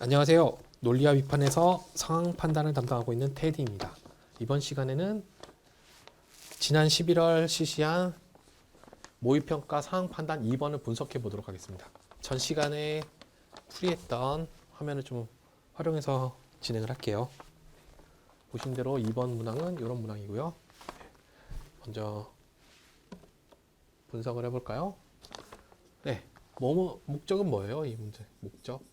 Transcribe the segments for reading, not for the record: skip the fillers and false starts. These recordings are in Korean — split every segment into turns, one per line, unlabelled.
안녕하세요. 논리와 비판에서 상황 판단을 담당하고 있는 테디입니다. 이번 시간에는 지난 11월 실시한 모의평가 상황 판단 2번을 분석해 보도록 하겠습니다. 전 시간에 풀이했던 화면을 좀 활용해서 진행을 할게요. 보신 대로 2번 문항은 이런 문항이고요. 먼저 분석을 해볼까요? 네, 목적은 뭐예요? 이 문제 목적.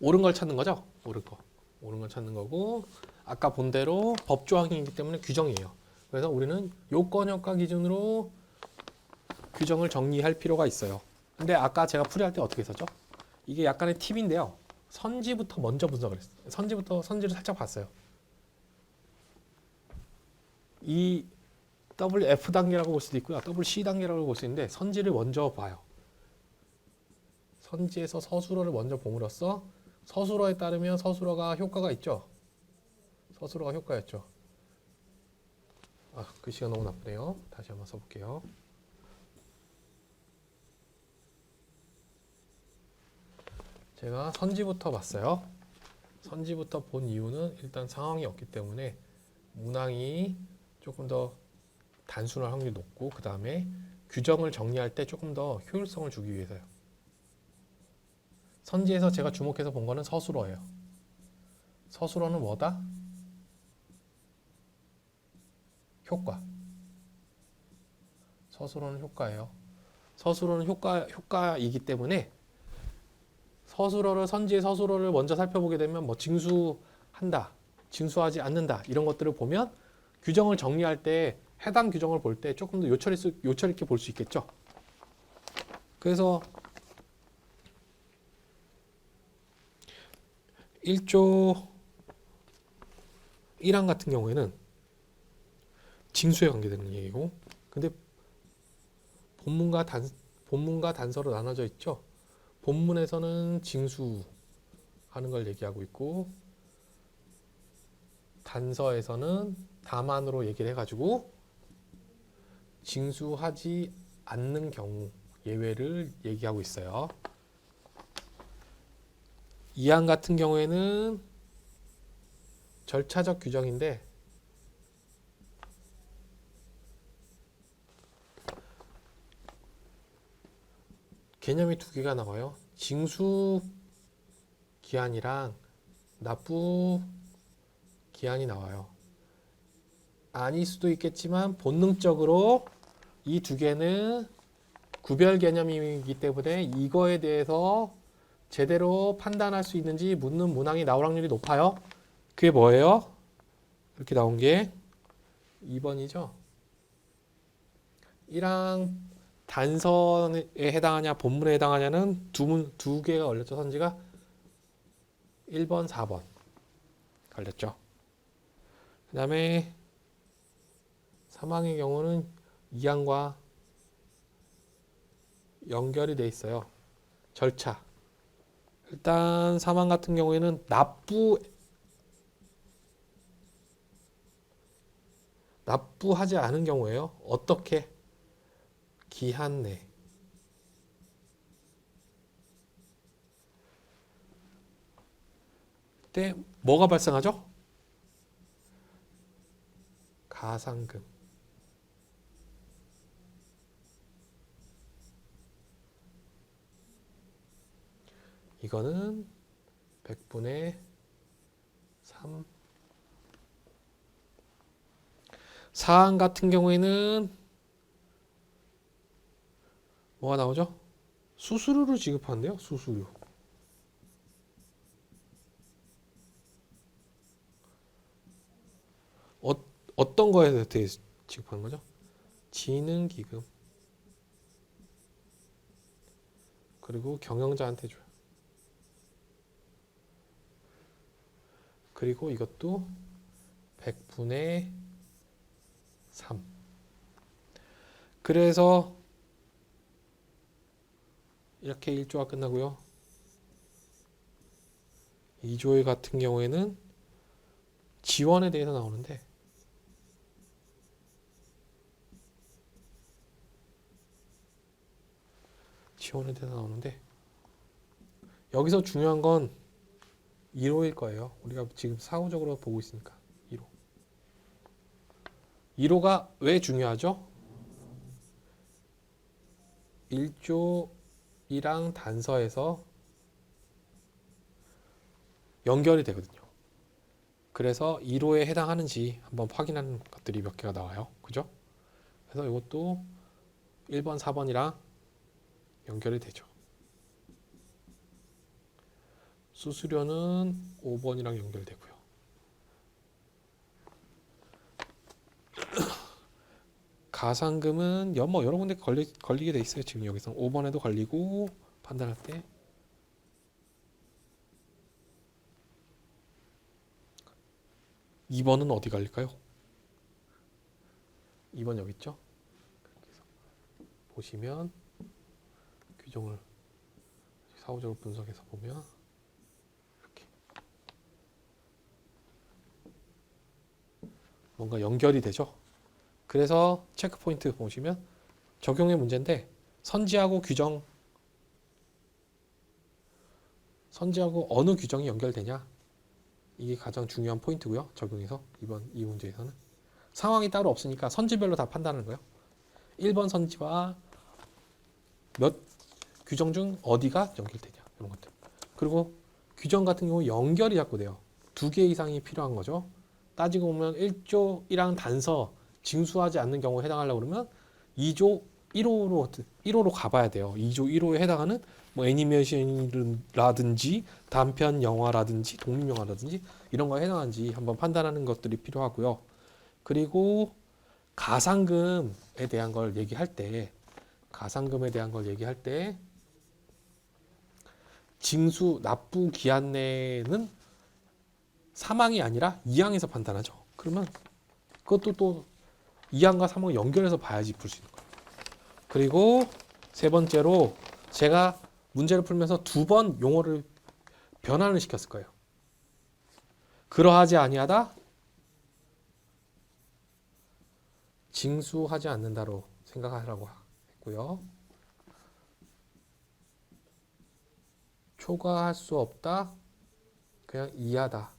옳은 걸 찾는 거죠? 옳은 거. 옳은 걸 찾는 거고, 아까 본 대로 법조항이기 때문에 규정이에요. 그래서 우리는 요건 효과 기준으로 규정을 정리할 필요가 있어요. 근데 아까 제가 풀이할 때 어떻게 했었죠? 이게 약간의 팁인데요. 선지부터 먼저 분석을 했어요. 선지를 살짝 봤어요. 이 WF 단계라고 볼 수도 있고요. WC 단계라고 볼 수 있는데 선지를 먼저 봐요. 선지에서 서술어를 먼저 봄으로써 서술어에 따르면 서술어가 효과가 있죠. 서술어가 효과였죠. 글씨가 너무 나쁘네요. 다시 한번 써볼게요. 제가 선지부터 봤어요. 선지부터 본 이유는 일단 상황이 없기 때문에 문항이 조금 더 단순할 확률이 높고, 그 다음에 규정을 정리할 때 조금 더 효율성을 주기 위해서요. 선지에서 제가 주목해서 본 거는 서술어예요. 서술어는 뭐다? 효과. 서술어는 효과예요. 서술어는 효과이기 때문에 선지의 서술어를 먼저 살펴보게 되면 뭐 징수한다, 징수하지 않는다 이런 것들을 보면 규정을 정리할 때 해당 규정을 볼 때 조금 더 요철 있게 볼 수 있겠죠. 그래서 1조 1항 같은 경우에는 징수에 관계되는 얘기고, 근데 본문과 단서로 나눠져 있죠. 본문에서는 징수하는 걸 얘기하고 있고, 단서에서는 다만으로 얘기를 해가지고 징수하지 않는 경우 예외를 얘기하고 있어요. 2항 같은 경우에는 절차적 규정인데, 개념이 두 개가 나와요. 징수 기한이랑 납부 기한이 나와요. 아닐 수도 있겠지만 본능적으로 이 두 개는 구별 개념이기 때문에 이거에 대해서 제대로 판단할 수 있는지 묻는 문항이 나올 확률이 높아요. 그게 뭐예요? 이렇게 나온 게 2번이죠. 1항 단서에 해당하냐 본문에 해당하냐는 두 개가 걸렸죠. 선지가 1번, 4번 걸렸죠. 그 다음에 3항의 경우는 2항과 연결이 돼 있어요. 절차. 일단 3항 같은 경우에는 납부하지 않은 경우에요. 어떻게? 기한 내. 때 뭐가 발생하죠? 가상금. 이거는 100분의 3. 4항 같은 경우에는 뭐가 나오죠? 수수료를 지급한대요. 수수료. 어떤 거에 대해서 지급하는 거죠? 지능기금. 그리고 경영자한테 줘요. 그리고 이것도 100분의 3. 그래서 이렇게 1조가 끝나고요. 2조의 같은 경우에는 지원에 대해서 나오는데, 여기서 중요한 건 1호일 거예요. 우리가 지금 사후적으로 보고 있으니까 1호. 1호가 왜 중요하죠? 1조 1항 단서에서 연결이 되거든요. 그래서 1호에 해당하는지 한번 확인하는 것들이 몇 개가 나와요. 그죠? 그래서 이것도 1번, 4번이랑 연결이 되죠. 수수료는 5번이랑 연결되고요. 가상금은 뭐 여러 군데 걸리게 돼 있어요. 지금 여기서 5번에도 걸리고 판단할 때 2번은 어디 걸릴까요? 2번 여기 있죠? 그래서 보시면 규정을 사후적으로 분석해서 보면 이렇게 뭔가 연결이 되죠. 그래서 체크 포인트 보시면 적용의 문제인데 선지하고 어느 규정이 연결되냐, 이게 가장 중요한 포인트고요. 적용에서 이 문제에서는 상황이 따로 없으니까 선지별로 다 판단하는 거예요. 1번 선지와 몇 규정 중 어디가 연결되냐, 이런 것들. 그리고 규정 같은 경우 연결이 자꾸 돼요. 2개 이상이 필요한 거죠. 따지고 보면 1조 1항 단서 징수하지 않는 경우에 해당하려고 그러면 2조 1호로 가봐야 돼요. 2조 1호에 해당하는 뭐 애니메이션이라든지 단편 영화라든지 독립 영화라든지 이런 거에 해당하는지 한번 판단하는 것들이 필요하고요. 그리고 가상금에 대한 걸 얘기할 때 징수 납부 기한 내는 3항이 아니라 2항에서 판단하죠. 그러면 그것도 또 2항과 3항을 연결해서 봐야지 풀 수 있는 거예요. 그리고 세 번째로 제가 문제를 풀면서 2번 용어를 변환을 시켰을 거예요. 그러하지 아니하다, 징수하지 않는다로 생각하라고 했고요. 초과할 수 없다, 그냥 이하다,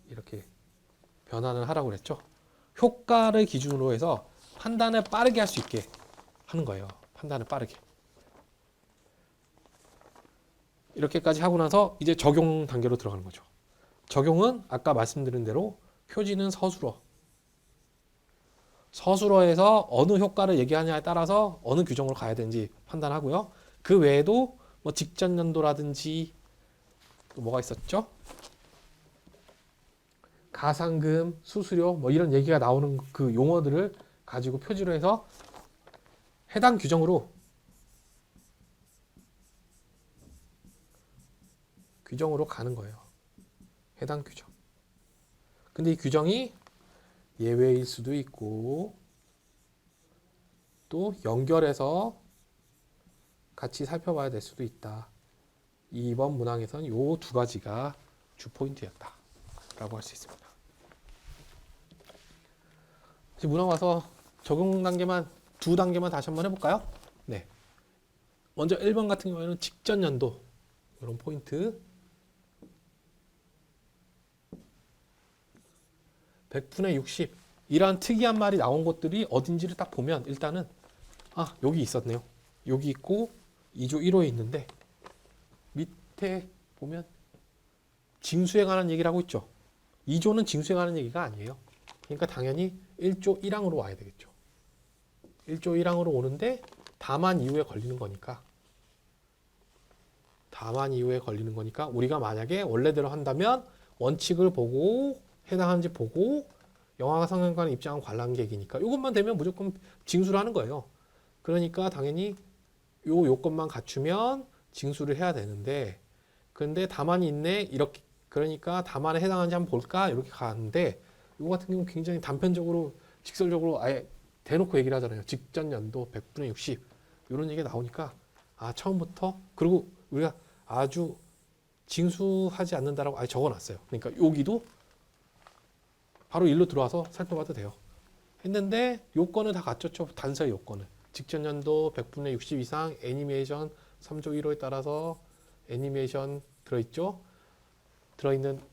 이렇게 변환을 하라고 그랬죠. 효과를 기준으로 해서 판단을 빠르게 할 수 있게 하는 거예요. 판단을 빠르게. 이렇게까지 하고 나서 이제 적용 단계로 들어가는 거죠. 적용은 아까 말씀드린 대로 표지는 서술어에서 어느 효과를 얘기하냐에 따라서 어느 규정으로 가야 되는지 판단하고요. 그 외에도 뭐 직전 연도라든지 또 뭐가 있었죠? 가상금, 수수료 뭐 이런 얘기가 나오는 그 용어들을 가지고 표지로 해서 해당 규정으로 가는 거예요. 해당 규정. 근데 이 규정이 예외일 수도 있고 또 연결해서 같이 살펴봐야 될 수도 있다. 이번 문항에서는 이 두 가지가 주 포인트였다 라고 할 수 있습니다. 이제 문항 와서 적용 단계만 두 단계만 다시 한번 해볼까요? 네. 먼저 1번 같은 경우에는 직전 연도 이런 포인트 100분의 60 이러한 특이한 말이 나온 것들이 어딘지를 딱 보면 일단은 여기 있었네요. 여기 있고 2조 1호에 있는데 밑에 보면 징수에 관한 얘기를 하고 있죠. 2조는 징수에 관한 얘기가 아니에요. 그러니까 당연히 1조 1항으로 와야 되겠죠. 1조 1항으로 오는데 다만 이후에 걸리는 거니까 우리가 만약에 원래대로 한다면 원칙을 보고 해당하는지 보고 영화가 상영관에 입장한 관람객이니까 이것만 되면 무조건 징수를 하는 거예요. 그러니까 당연히 요 요건만 갖추면 징수를 해야 되는데 그런데 다만이 있네 이렇게 그러니까 다만에 해당하는지 한번 볼까 이렇게 가는데 이거 같은 경우 굉장히 단편적으로 직설적으로 아예 대놓고 얘기를 하잖아요. 직전 연도 100분의 60 이런 얘기가 나오니까 처음부터 그리고 우리가 아주 징수하지 않는다라고 아예 적어놨어요. 그러니까 여기도 바로 일로 들어와서 살펴봐도 돼요. 했는데 요건을 다 갖췄죠. 단서의 요건을. 직전 연도 100분의 60 이상 애니메이션 3조 1호에 따라서 애니메이션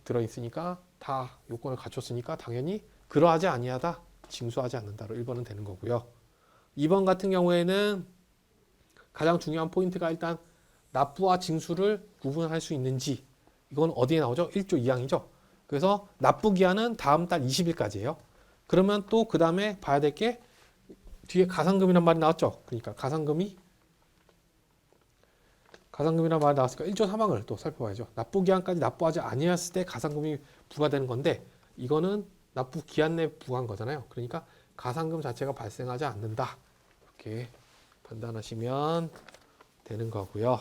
들어있으니까 다 요건을 갖췄으니까 당연히 그러하지 아니하다, 징수하지 않는다로 1번은 되는 거고요. 2번 같은 경우에는 가장 중요한 포인트가 일단 납부와 징수를 구분할 수 있는지, 이건 어디에 나오죠? 1조 2항이죠. 그래서 납부 기한은 다음 달 20일까지예요. 그러면 또 그 다음에 봐야 될 게 뒤에 가산금이란 말이 나왔죠. 그러니까 가산금이란 말이 나왔으니까 1조 3항을 또 살펴봐야죠. 납부 기한까지 납부하지 아니했을 때 가산금이 부과되는 건데, 이거는 납부 기한 내 부과한 거잖아요. 그러니까 가산금 자체가 발생하지 않는다, 이렇게 판단하시면 되는 거고요.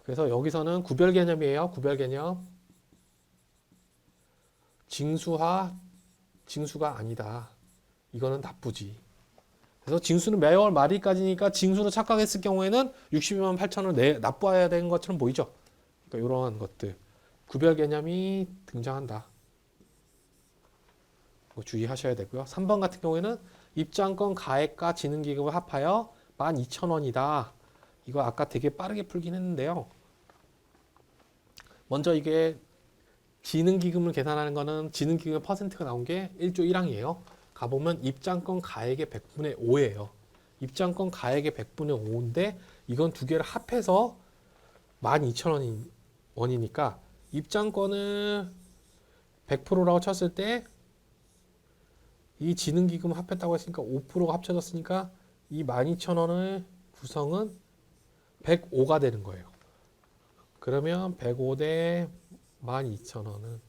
그래서 여기서는 구별 개념이에요. 구별 개념. 징수가 아니다. 이거는 납부지. 그래서 징수는 매월 말일까지니까 징수로 착각했을 경우에는 62만 8천을 납부해야 되는 것처럼 보이죠. 그러니까 이러한 것들. 구별 개념이 등장한다. 주의하셔야 되고요. 3번 같은 경우에는 입장권 가액과 지능기금을 합하여 12,000원이다. 이거 아까 되게 빠르게 풀긴 했는데요. 먼저 이게 지능기금을 계산하는 거는 지능기금의 퍼센트가 나온 게 1조 1항이에요. 가보면 입장권 가액의 100분의 5예요. 입장권 가액의 100분의 5인데 이건 두 개를 합해서 12,000원이니까 입장권을 100%라고 쳤을 때 이 지능기금 합했다고 했으니까 5%가 합쳐졌으니까 이 12,000원의 구성은 105가 되는 거예요. 그러면 105 대 12,000원은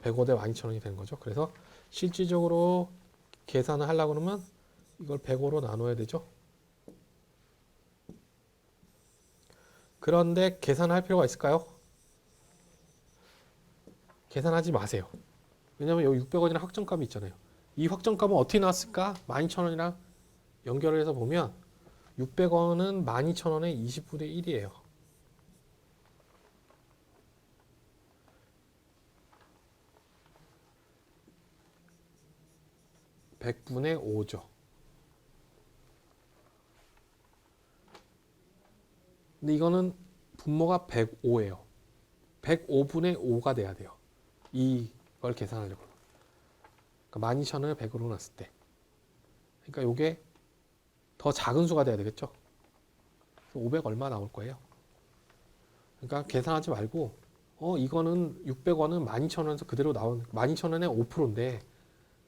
105 대 12,000원이 되는 거죠. 그래서 실질적으로 계산을 하려고 그러면 이걸 105로 나눠야 되죠. 그런데 계산할 필요가 있을까요? 계산하지 마세요. 왜냐하면 여기 600원이라는 확정값이 있잖아요. 이 확정값은 어떻게 나왔을까? 12,000원이랑 연결을 해서 보면 600원은 12,000원의 20분의 1이에요. (100분의 5죠) 근데 이거는 분모가 105예요. 105분의 5가 돼야 돼요. 이걸 계산하려고. 그러니까 12,000원을 100으로 놨을 때. 그러니까 이게 더 작은 수가 돼야 되겠죠. 500 얼마 나올 거예요. 그러니까 계산하지 말고 이거는 600원은 12,000원에서 그대로 나온 12,000원의 5%인데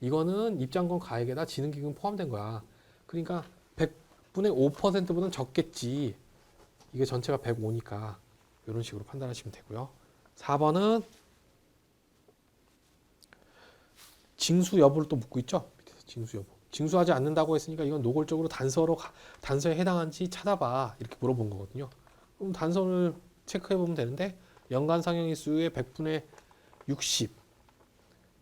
이거는 입장권 가액에다 지능기금 포함된 거야. 그러니까 100분의 5%보다는 적겠지. 이게 전체가 105니까 이런 식으로 판단하시면 되고요. 4번은 징수 여부를 또 묻고 있죠. 밑에서 징수 여부. 징수하지 않는다고 했으니까 이건 노골적으로 단서에 해당한지 찾아봐, 이렇게 물어본 거거든요. 그럼 단서를 체크해 보면 되는데 연간 상영일수의 100분의 60,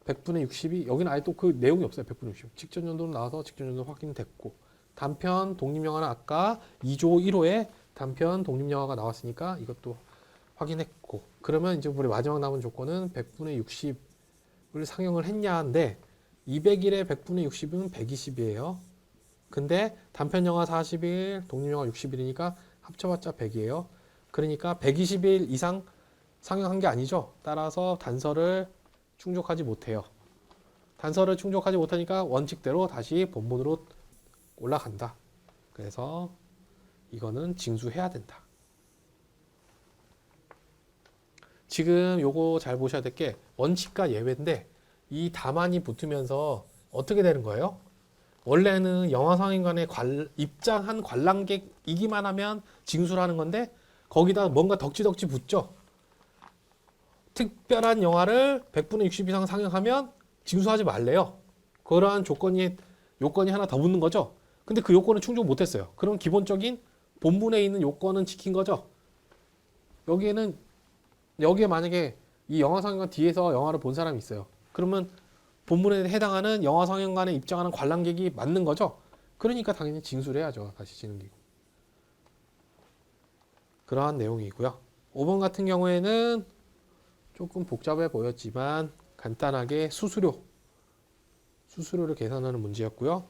100분의 60이 여기는 아예 또 그 내용이 없어요. 100분의 60. 직전 연도로 나와서 직전 연도 확인됐고, 단편 독립영화는 아까 2조 1호에 단편 독립영화가 나왔으니까 이것도 확인했고, 그러면 이제 우리 마지막 남은 조건은 100분의 60을 상영을 했냐인데 200일에 100분의 60은 120이에요. 근데 단편영화 40일, 독립영화 60일이니까 합쳐봤자 100이에요. 그러니까 120일 이상 상영한 게 아니죠. 따라서 단서를 충족하지 못해요. 단서를 충족하지 못하니까 원칙대로 다시 본문으로 올라간다. 그래서 이거는 징수해야 된다. 지금 요거 잘 보셔야 될 게 원칙과 예외인데 이 다만이 붙으면서 어떻게 되는 거예요? 원래는 영화상영관에 입장한 관람객이기만 하면 징수를 하는 건데 거기다 뭔가 덕지덕지 붙죠. 특별한 영화를 100분의 60 이상 상영하면 징수하지 말래요. 그러한 요건이 하나 더 붙는 거죠. 근데 그 요건을 충족 못했어요. 그럼 기본적인 본문에 있는 요건은 지킨 거죠. 여기에 만약에 이 영화상영관 뒤에서 영화를 본 사람이 있어요. 그러면 본문에 해당하는 영화상영관에 입장하는 관람객이 맞는 거죠. 그러니까 당연히 징수를 해야죠. 다시 지능기금. 그러한 내용이고요. 5번 같은 경우에는 조금 복잡해 보였지만 간단하게 수수료를 계산하는 문제였고요.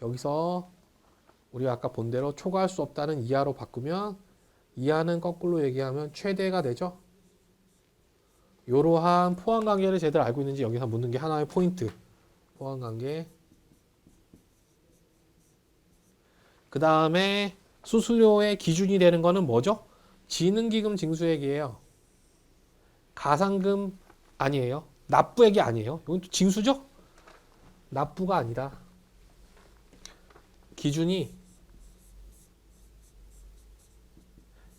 여기서 우리가 아까 본 대로 초과할 수 없다는 이하로 바꾸면 이하는 거꾸로 얘기하면 최대가 되죠. 이러한 포항관계를 제대로 알고 있는지 여기서 묻는 게 하나의 포인트. 포항관계. 그 다음에 수수료의 기준이 되는 거는 뭐죠? 지능기금 징수액이에요. 가산금 아니에요. 납부액이 아니에요. 이건 또 징수죠? 납부가 아니다. 기준이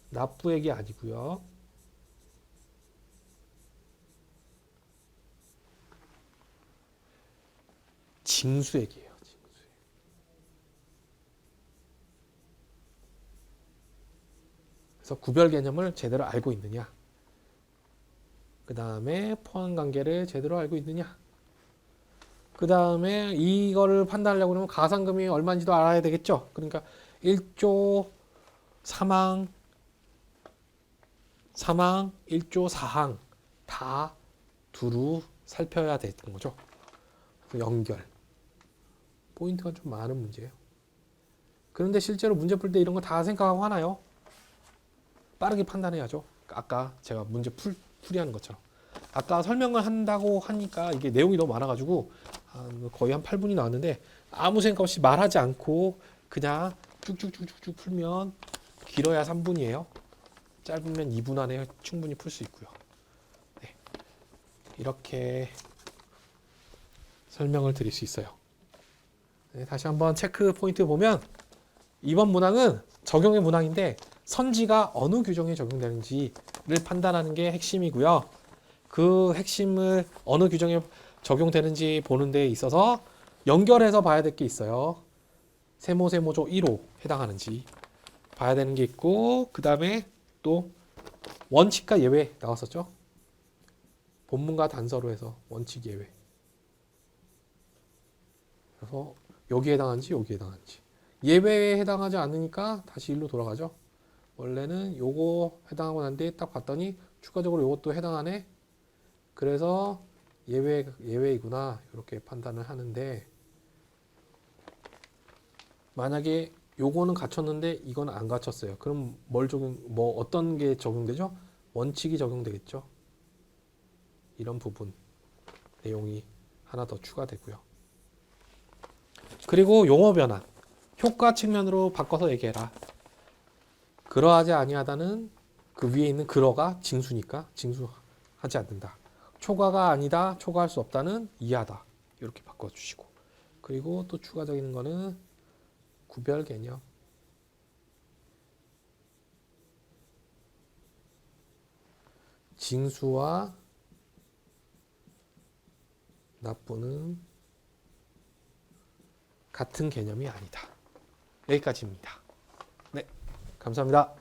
납부액이 아니고요. 징수액이에요. 징수액. 그래서 구별 개념을 제대로 알고 있느냐. 그 다음에 포항관계를 제대로 알고 있느냐. 그 다음에 이거를 판단하려고 하면 가산금이 얼마인지도 알아야 되겠죠. 그러니까 1조 3항, 1조 4항 다 두루 살펴야 되는 거죠. 연결. 포인트가 좀 많은 문제예요. 그런데 실제로 문제 풀 때 이런 거 다 생각하고 하나요? 빠르게 판단해야죠. 아까 제가 문제 풀이하는 것처럼. 아까 설명을 한다고 하니까 이게 내용이 너무 많아가지고 거의 한 8분이 나왔는데 아무 생각 없이 말하지 않고 그냥 쭉쭉쭉쭉 풀면 길어야 3분이에요. 짧으면 2분 안에 충분히 풀 수 있고요. 네. 이렇게 설명을 드릴 수 있어요. 네, 다시 한번 체크 포인트 보면 이번 문항은 적용의 문항인데 선지가 어느 규정에 적용되는지를 판단하는 게 핵심이고요. 그 핵심을 어느 규정에 적용되는지 보는 데 있어서 연결해서 봐야 될 게 있어요. 세모세모조 1호 해당하는지 봐야 되는 게 있고 그 다음에 또 원칙과 예외 나왔었죠. 본문과 단서로 해서 원칙 예외. 그래서 여기에 해당하는지 여기에 해당하는지. 예외에 해당하지 않으니까 다시 일로 돌아가죠. 원래는 요거 해당하고 난 뒤에 딱 봤더니 추가적으로 요것도 해당하네. 그래서 예외이구나 이렇게 판단을 하는데 만약에 요거는 갖췄는데 이건 안 갖췄어요. 그럼 어떤 게 적용되죠? 원칙이 적용되겠죠. 이런 부분 내용이 하나 더 추가되고요. 그리고 용어 변환, 효과 측면으로 바꿔서 얘기해라. 그러하지 아니하다는 그 위에 있는 그러가 징수니까 징수하지 않는다. 초과가 아니다, 초과할 수 없다는 이하다. 이렇게 바꿔주시고. 그리고 또 추가적인 거는 구별 개념. 징수와 납부는 같은 개념이 아니다. 여기까지입니다. 네, 감사합니다.